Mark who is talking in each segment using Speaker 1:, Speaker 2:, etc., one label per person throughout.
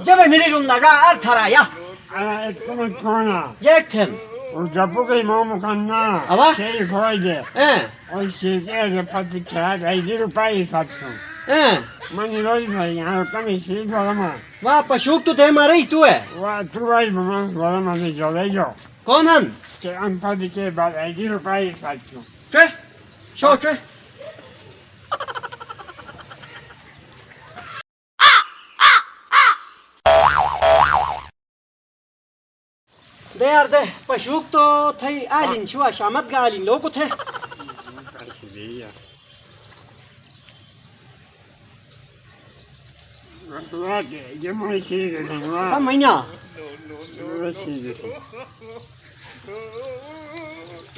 Speaker 1: Jebe milirum naga arthara ya.
Speaker 2: Como tona.
Speaker 1: Yekten.
Speaker 2: O Japuke Momo Kana.
Speaker 1: Ava?
Speaker 2: Sei Hoide. O Sike Patika, I did a pie fatso. Mani Rosa, Kami Silvama.
Speaker 1: Va pashuk tu te mare tu hai.
Speaker 2: What two I remember Valama de Jolejo.
Speaker 1: Konan?
Speaker 2: I'm Patike, but I did a pie fatso.
Speaker 1: Tre? Show tre? There the pashuk to thai alin shua shamat ga alin logo the.
Speaker 2: You might see it.
Speaker 1: Samanya.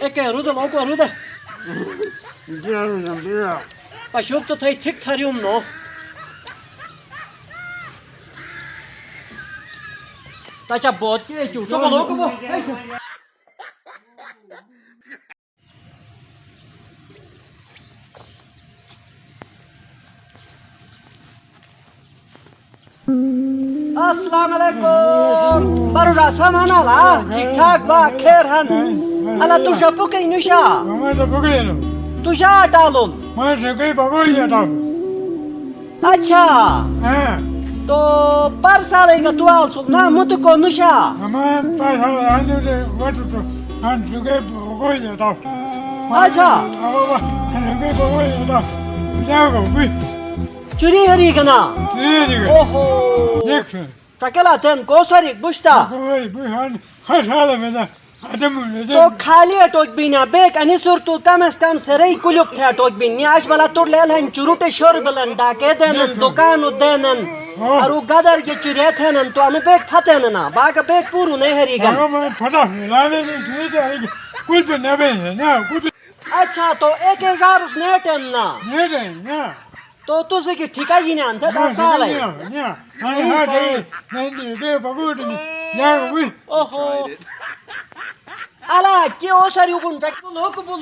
Speaker 1: Eke ruda logo ruda. Pashuk to thai thik tharium no. Tacha bot ke chu to logo bo. अस्सलाम वालेकुम बरुदा सामान आला ठीक ठाक बा खैर हन अला तू शपू के नुशा तू जा डालून अच्छा तो पर साले का तू आल सुना मुत को नुशा अच्छा चुरी हरी गना ओहो तकेला तेन कोसरी बुश्ता तो खाली अटोक बिना बेक अनि सुर तू कम से कम सरे कुलुप थे अटोक बिन न्याश वाला तुर लेल हन चुरुटे शोर बलन डाके देनन दुकान देनन और गदर के चुरे थेनन तो अनु बेक फतेन ना बाग बेक पूरू नहीं हरी गन अच्छा तो 1000 उसने टेन ना तो तुझे की ठिका जी ने अंत साल है ओहो अला के ओ सारी उगुन तक लोक बो